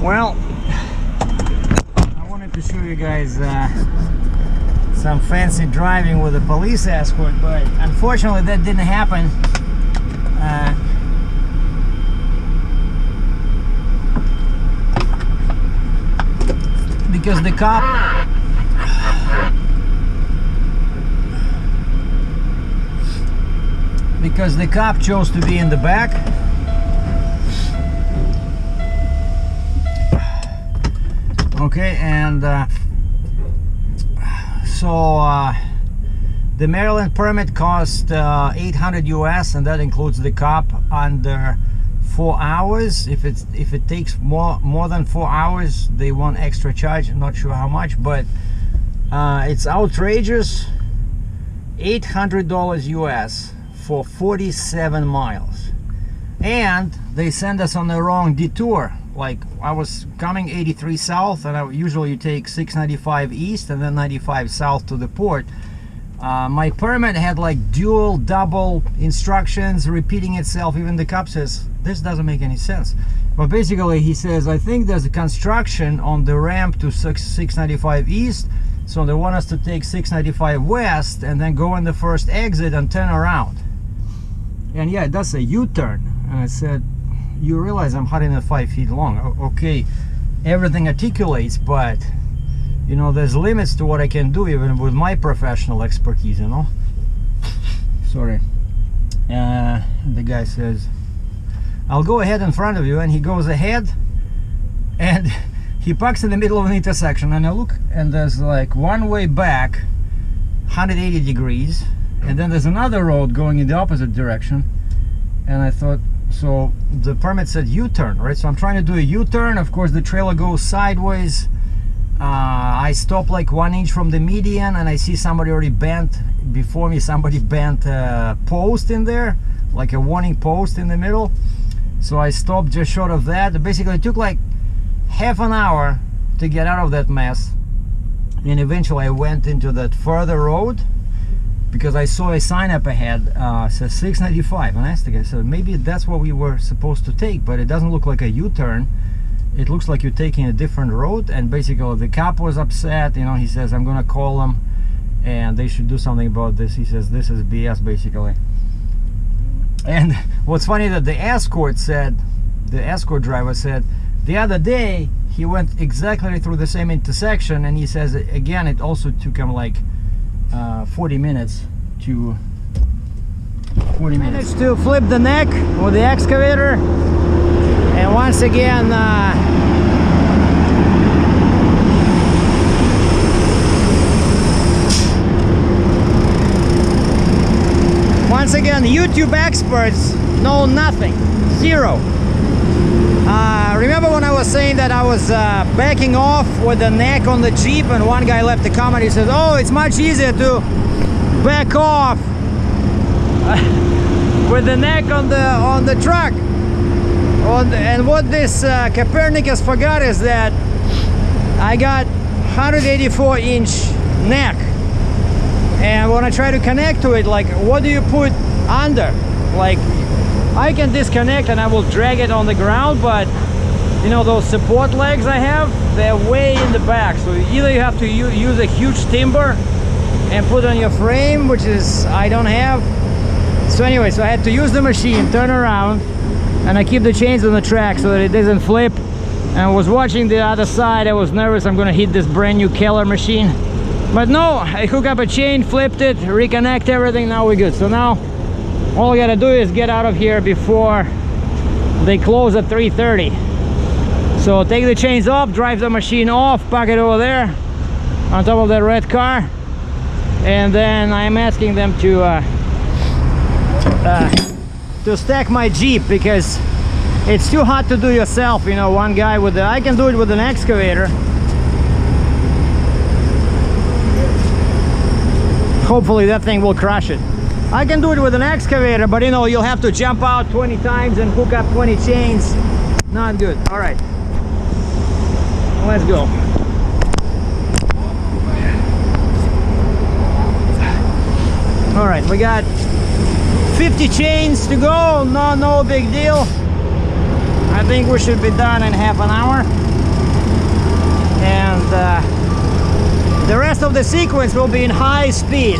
Well, I wanted to show you guys some fancy driving with a police escort, but unfortunately that didn't happen. Because the cop chose to be in the back. Okay, and so the Maryland permit cost $800 US, and that includes the cop under 4 hours. If it takes more than 4 hours, they want extra charge. I'm not sure how much, but it's outrageous. $800 US for 47 miles, and they send us on the wrong detour. Like, I was coming 83 south, and I usually take 695 east and then 95 south to the port. My permit had like double instructions repeating itself. Even the cop says this doesn't make any sense, but basically he says, I think there's a construction on the ramp to 695 east, so they want us to take 695 west and then go in the first exit and turn around. And yeah, it does a U-turn. And I said, you realize I'm 105 feet long. Okay, everything articulates, but you know, there's limits to what I can do even with my professional expertise, you know. Sorry. The guy says, I'll go ahead in front of you, and he goes ahead and he parks in the middle of an intersection, and I look, and there's like one way back 180 degrees, and then there's another road going in the opposite direction. And I thought, so the permit said U-turn, right? So I'm trying to do a U-turn. Of course, the trailer goes sideways. I stop like 1 inch from the median, and I see somebody already bent before me. Somebody bent a post in there, like a warning post in the middle. So I stopped just short of that. Basically, it took like half an hour to get out of that mess, and eventually I went into that further road because I saw a sign up ahead, says 695, and I asked the guy, so maybe that's what we were supposed to take, but it doesn't look like a U-turn. It looks like you're taking a different road. And basically the cop was upset, you know. He says, I'm gonna call them and they should do something about this. He says this is BS, basically. And what's funny that the escort driver said the other day he went exactly through the same intersection, and he says again it also took him like 40 minutes to flip the neck with the excavator. And once again, YouTube experts know nothing, zero. Remember when I was saying that I was backing off with the neck on the Jeep, and one guy left a comment, he says, oh, it's much easier to back off with the neck on the truck. And what this Copernicus forgot is that I got 184-inch neck, and when I try to connect to it, like, what do you put under? Like, I can disconnect and I will drag it on the ground, but you know, those support legs I have, they're way in the back, so either you have to use a huge timber and put on your frame, which is I don't have. So anyway, so I had to use the machine, turn around, and I keep the chains on the track so that it doesn't flip. And I was watching the other side. I was nervous I'm gonna hit this brand new Keller machine, but no, I hook up a chain, flipped it, reconnect everything, now we're good. So now all I gotta do is get out of here before they close at 3:30. So take the chains off, drive the machine off, park it over there on top of that red car, and then I'm asking them to stack my Jeep, because it's too hard to do yourself. You know, one guy with I can do it with an excavator. Hopefully that thing will crush it. I can do it with an excavator, but you know, you'll have to jump out 20 times and hook up 20 chains. Not good. All right, let's go. All right, we got 50 chains to go. No big deal. I think we should be done in half an hour. And the rest of the sequence will be in high speed.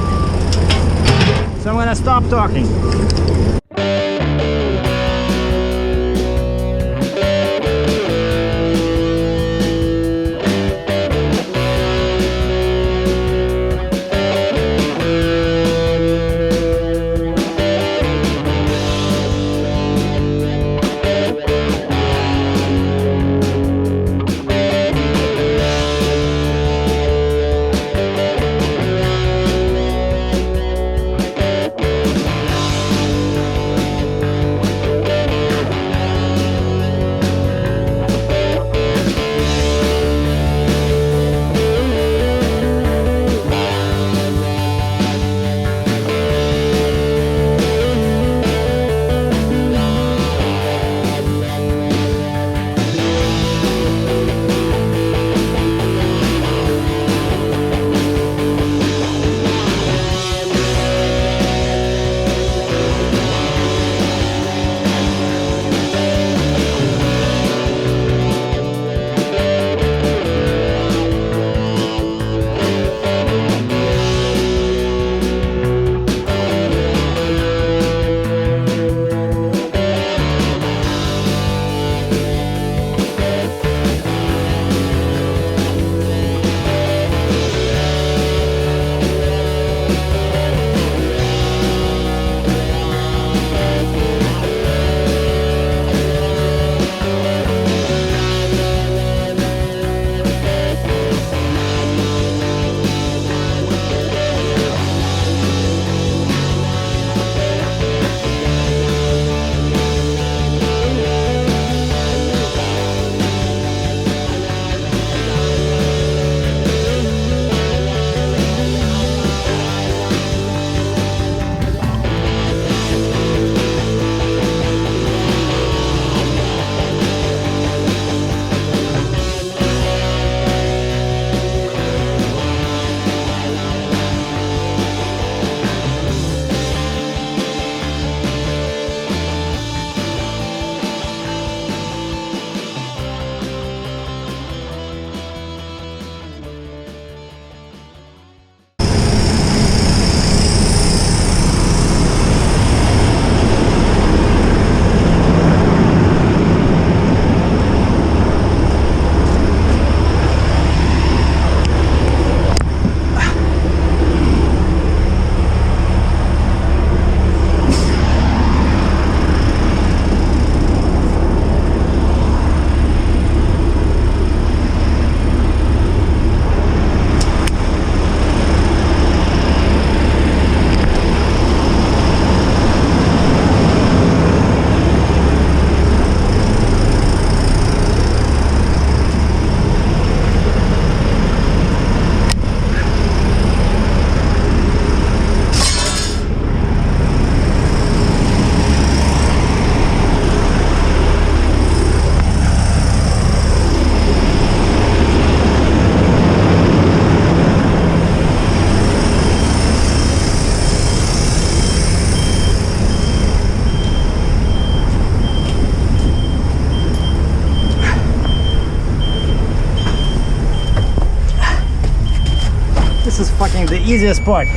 So I'm gonna stop talking. This is fucking the easiest part.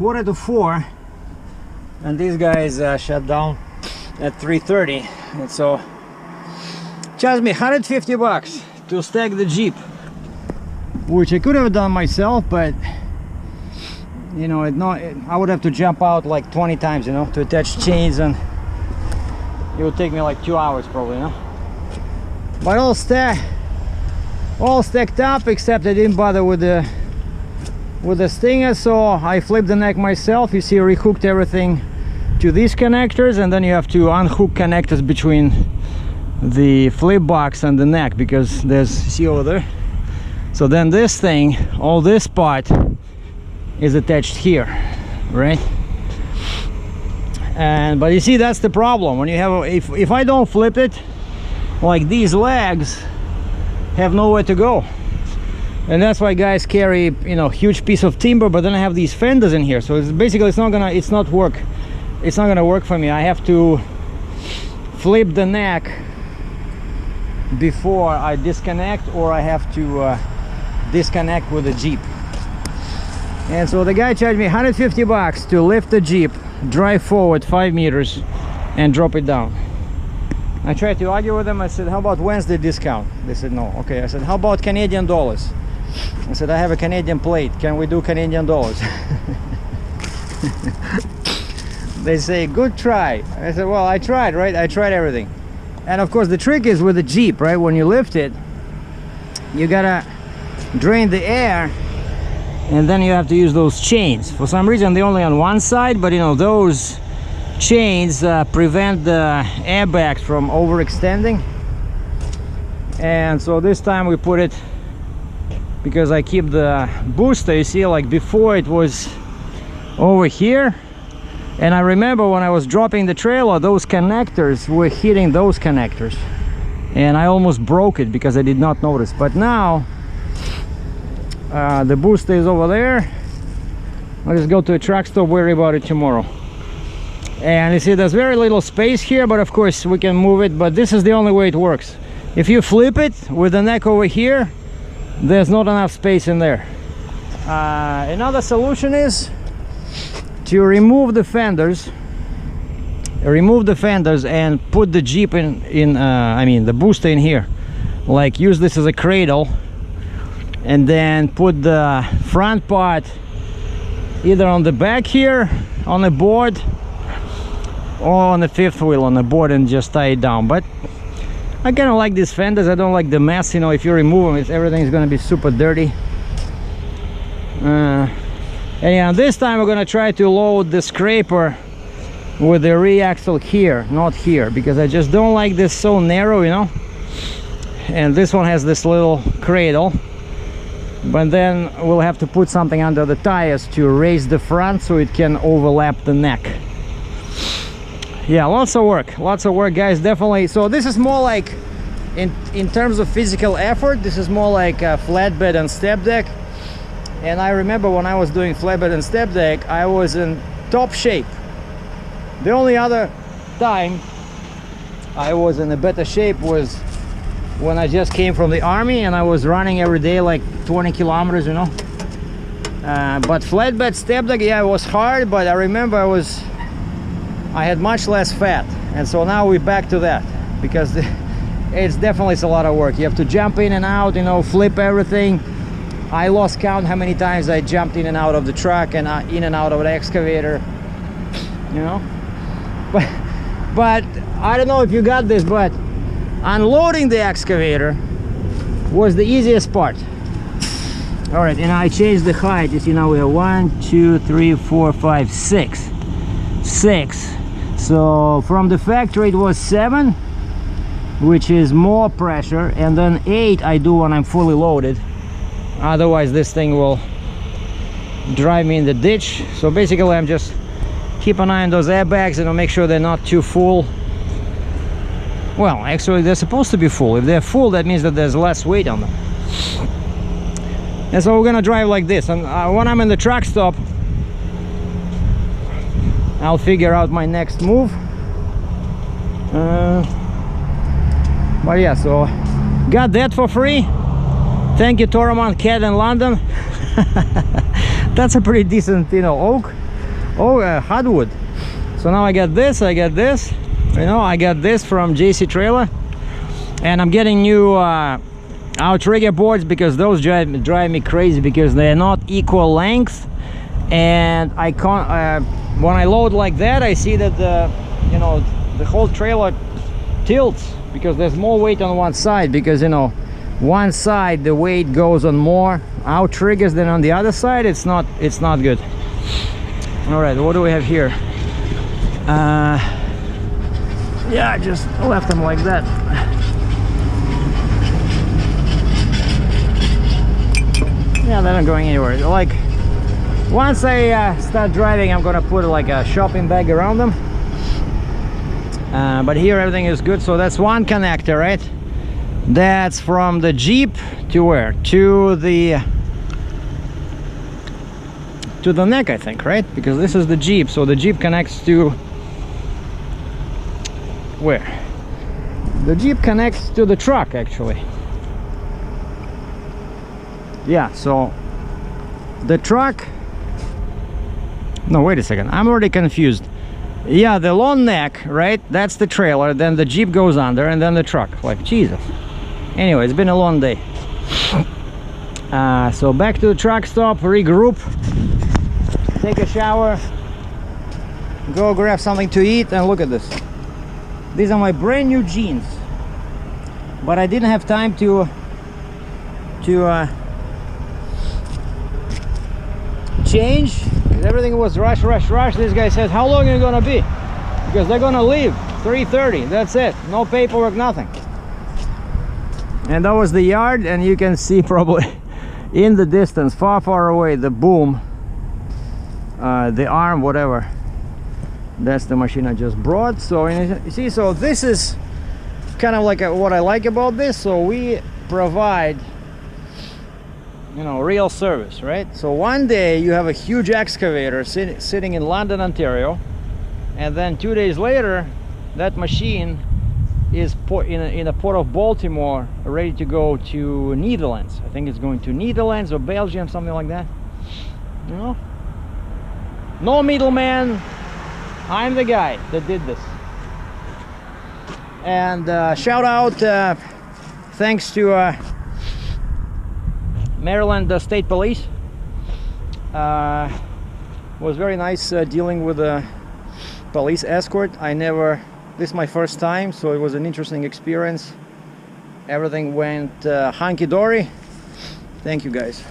3:45, and these guys shut down at 3:30, and so charged me 150 bucks to stack the Jeep, which I could have done myself, but you know, I would have to jump out like 20 times, you know, to attach chains, and it would take me like 2 hours probably, you know. But all stacked up, except I didn't bother with the stinger, so I flipped the neck myself. You see, rehooked everything to these connectors, and then you have to unhook connectors between the flip box and the neck, because there's, see over there, so then this thing, all this part is attached here, right? And but you see, that's the problem when you have if I don't flip it, like, these legs have nowhere to go, and that's why guys carry, you know, huge piece of timber, but then I have these fenders in here, so it's basically it's not gonna work for me. I have to flip the neck before I disconnect, or I have to disconnect with the Jeep. And so the guy charged me 150 bucks to lift the Jeep, drive forward 5 meters, and drop it down. I tried to argue with them. I said, how about Wednesday discount? They said no. Okay, I said, how about Canadian dollars? I said, I have a Canadian plate, can we do Canadian dollars? They say, good try. I said, well, I tried, right? I tried everything. And of course the trick is with the Jeep, right? When you lift it, you gotta drain the air, and then you have to use those chains. For some reason they're only on one side, but you know, those chains prevent the airbags from overextending. And so this time we put it, because I keep the booster, you see, like before it was over here, and I remember when I was dropping the trailer, those connectors were hitting those connectors, and I almost broke it because I did not notice. But now the booster is over there. I'll just go to a truck stop, worry about it tomorrow. And you see, there's very little space here, but of course we can move it, but this is the only way it works. If you flip it with the neck over here, there's not enough space in there. Another solution is to remove the fenders and put the Jeep I mean the booster in here, like use this as a cradle, and then put the front part either on the back here on the board, or on the fifth wheel on the board, and just tie it down. But I kind of like these fenders. I don't like the mess, you know. If you remove them, everything's gonna be super dirty. And yeah, this time we're gonna try to load the scraper with the rear axle here, not here, because I just don't like this so narrow, you know. And this one has this little cradle, but then we'll have to put something under the tires to raise the front so it can overlap the neck. Yeah, lots of work guys, definitely. So this is more like, in terms of physical effort, this is more like a flatbed and step deck. And I remember when I was doing flatbed and step deck, I was in top shape. The only other time I was in a better shape was when I just came from the army and I was running every day like 20 kilometers, you know. But flatbed step deck, yeah, it was hard, but I remember I had much less fat, and so now we're back to that, because it's definitely a lot of work. You have to jump in and out, you know, flip everything. I lost count how many times I jumped in and out of the truck and in and out of the excavator, you know. But I don't know if you got this, but unloading the excavator was the easiest part. All right, and I changed the height. You see, now we have 1 2 3 4 5 6. So from the factory it was 7, which is more pressure, and then 8 I do when I'm fully loaded. Otherwise this thing will drive me in the ditch. So basically I'm just keep an eye on those airbags and I'll make sure they're not too full. Well, actually they're supposed to be full. If they're full, that means that there's less weight on them. And so we're gonna drive like this, and when I'm in the truck stop, I'll figure out my next move. But yeah, so got that for free. Thank you, Toromont Cat in London. That's a pretty decent, you know, oak. Oh, hardwood. So now I got this, you know, I got this from JC Trailer, and I'm getting new outrigger boards because those drive me crazy because they're not equal length, and I can't when I load like that, I see that the, you know, the whole trailer tilts because there's more weight on one side, because, you know, one side the weight goes on more outriggers than on the other side. It's not good. All right, what do we have here? Yeah, I just left them like that. Yeah, they're not going anywhere. Like, once I start driving, I'm gonna put like a shopping bag around them. But here everything is good. So that's one connector, right? That's from the Jeep to where? To the neck, I think, right? Because this is the Jeep, so the Jeep connects to where? The Jeep connects to the truck, actually. Yeah, so the truck, no, wait a second, I'm already confused. Yeah, the long neck, right? That's the trailer, then the Jeep goes under, and then the truck. Like, Jesus. Anyway, it's been a long day. So back to the truck stop, regroup, take a shower, go grab something to eat, and look at this. These are my brand new jeans, but I didn't have time to change. Everything was rush. This guy says, how long are you gonna be? Because they're gonna leave 3:30. That's it, no paperwork, nothing. And that was the yard, and you can see probably in the distance, far away, the boom, the arm, whatever. That's the machine I just brought. So you see, so this is kind of like what I like about this. So we provide, you know, real service, right? So one day you have a huge excavator sitting in London, Ontario, and then 2 days later that machine is in a port of Baltimore, ready to go to Netherlands. I think it's going to Netherlands or Belgium, something like that. You know, no middleman. I'm the guy that did this. And shout out, thanks to Maryland State Police. Was very nice dealing with the police escort. This is my first time, so it was an interesting experience. Everything went hunky-dory. Thank you, guys.